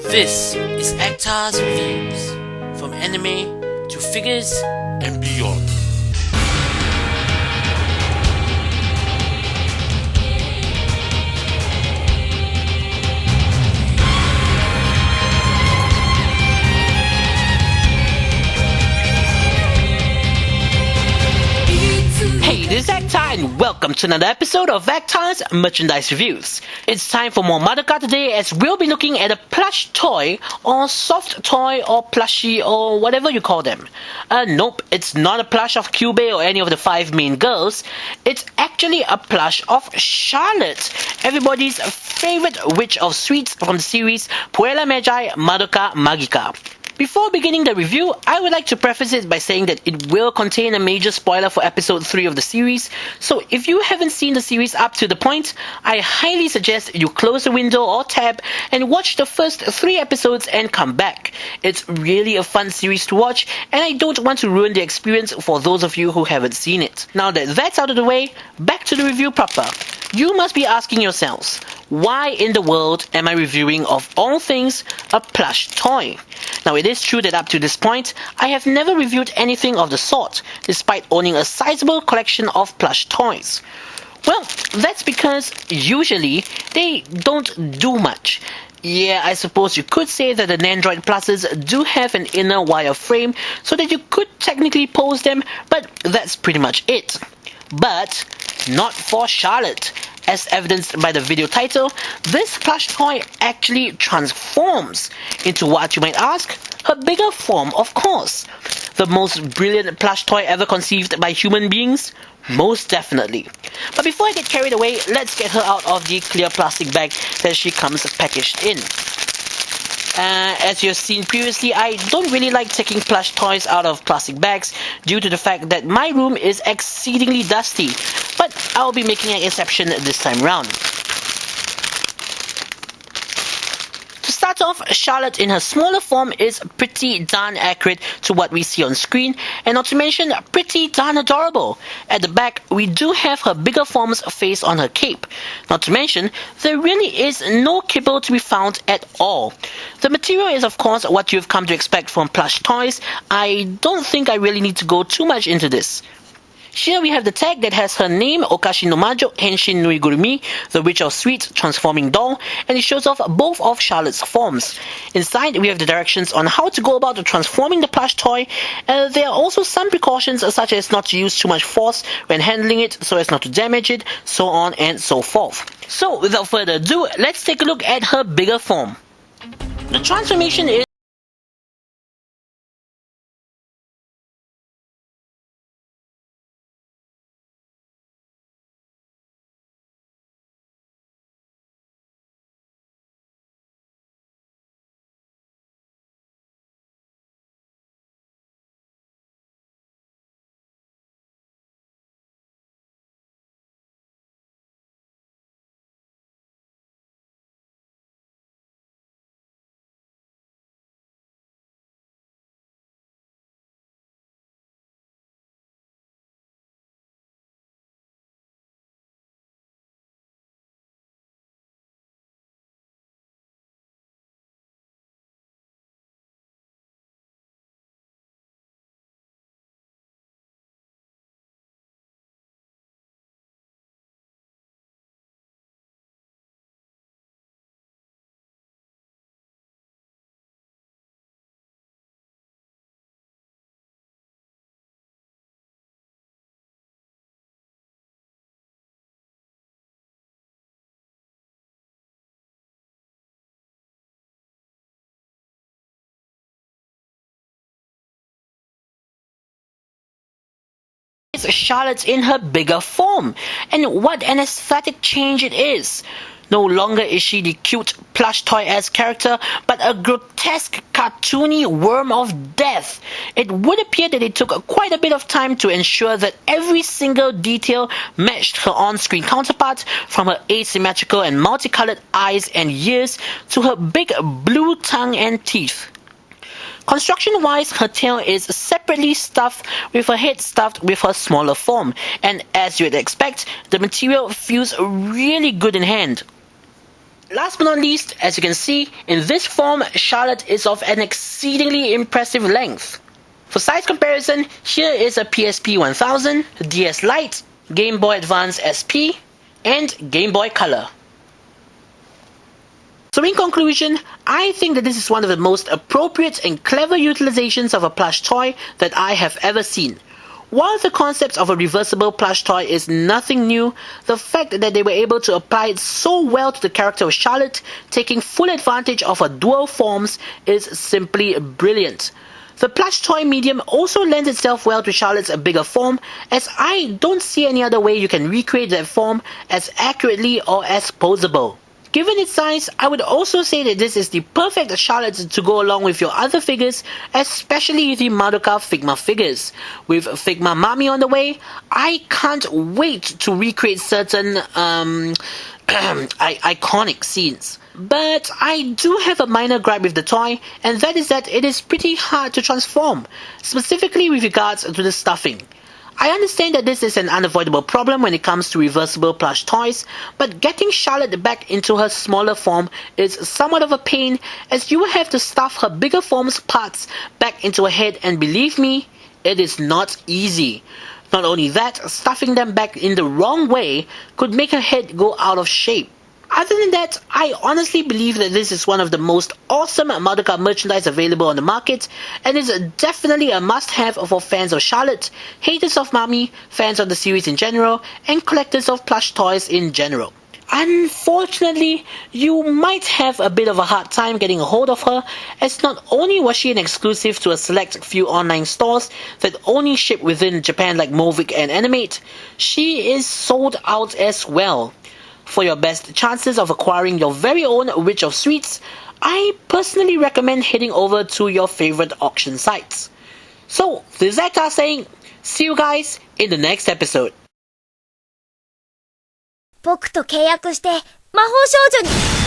This is Actar's Reviews, from anime to figures and beyond. Hey, this is Actar and welcome to another episode of Actar's Merchandise Reviews. It's time for more Madoka today as we'll be looking at a plush toy or soft toy or plushie or whatever you call them. Nope, it's not a plush of Kyubey or any of the 5 main girls. It's actually a plush of Charlotte, everybody's favorite witch of sweets from the series Puella Magi Madoka Magica. Before beginning the review, I would like to preface it by saying that it will contain a major spoiler for episode 3 of the series, so if you haven't seen the series up to the point, I highly suggest you close the window or tab and watch the first 3 episodes and come back. It's really a fun series to watch, and I don't want to ruin the experience for those of you who haven't seen it. Now that that's out of the way, back to the review proper. You must be asking yourselves, why in the world am I reviewing, of all things, a plush toy? Now it is true that up to this point, I have never reviewed anything of the sort, despite owning a sizable collection of plush toys. Well, that's because usually they don't do much. Yeah, I suppose you could say that the Nandroid Pluses do have an inner wire frame so that you could technically pose them, but that's pretty much it. But not for Charlotte. As evidenced by the video title, this plush toy actually transforms into what you might ask, her bigger form, of course. The most brilliant plush toy ever conceived by human beings? Most definitely. But before I get carried away, let's get her out of the clear plastic bag that she comes packaged in. As you've seen previously, I don't really like taking plush toys out of plastic bags due to the fact that my room is exceedingly dusty, but I'll be making an exception this time round. To start off, Charlotte in her smaller form is pretty darn accurate to what we see on screen, and not to mention pretty darn adorable. At the back, we do have her bigger form's face on her cape. Not to mention, there really is no kibble to be found at all. The material is of course what you've come to expect from plush toys. I don't think I really need to go too much into this. Here we have the tag that has her name, Okashi no Majo Henshin Nuigurumi, the Witch of Sweets transforming doll, and it shows off both of Charlotte's forms. Inside we have the directions on how to go about transforming the plush toy. There are also some precautions such as not to use too much force when handling it so as not to damage it, so on and so forth. So without further ado, let's take a look at her bigger form. The transformation is Charlotte in her bigger form, and what an aesthetic change it is. No longer is she the cute plush toy-esque character, but a grotesque, cartoony worm of death. It would appear that it took quite a bit of time to ensure that every single detail matched her on-screen counterpart, from her asymmetrical and multicolored eyes and ears to her big blue tongue and teeth. Construction-wise, her tail is separately stuffed with her head stuffed with her smaller form, and as you'd expect, the material feels really good in hand. Last but not least, as you can see, in this form, Charlotte is of an exceedingly impressive length. For size comparison, here is a PSP 1000, DS Lite, Game Boy Advance SP, and Game Boy Color. So in conclusion, I think that this is one of the most appropriate and clever utilizations of a plush toy that I have ever seen. While the concept of a reversible plush toy is nothing new, the fact that they were able to apply it so well to the character of Charlotte, taking full advantage of her dual forms, is simply brilliant. The plush toy medium also lends itself well to Charlotte's bigger form, as I don't see any other way you can recreate that form as accurately or as posable. Given its size, I would also say that this is the perfect Charlotte to go along with your other figures, especially the Madoka Figma figures. With Figma Mami on the way, I can't wait to recreate certain iconic scenes. But I do have a minor gripe with the toy, and that is that it is pretty hard to transform, specifically with regards to the stuffing. I understand that this is an unavoidable problem when it comes to reversible plush toys, but getting Charlotte back into her smaller form is somewhat of a pain, as you will have to stuff her bigger form's parts back into her head, and believe me, it is not easy. Not only that, stuffing them back in the wrong way could make her head go out of shape. Other than that, I honestly believe that this is one of the most awesome Madoka merchandise available on the market, and is definitely a must-have for fans of Charlotte, haters of Mami, fans of the series in general, and collectors of plush toys in general. Unfortunately, you might have a bit of a hard time getting a hold of her, as not only was she an exclusive to a select few online stores that only ship within Japan like Movic and Animate, she is sold out as well. For your best chances of acquiring your very own Witch of Sweets, I personally recommend heading over to your favorite auction sites. So, this is Hector saying, see you guys in the next episode. 僕と契約して魔法少女に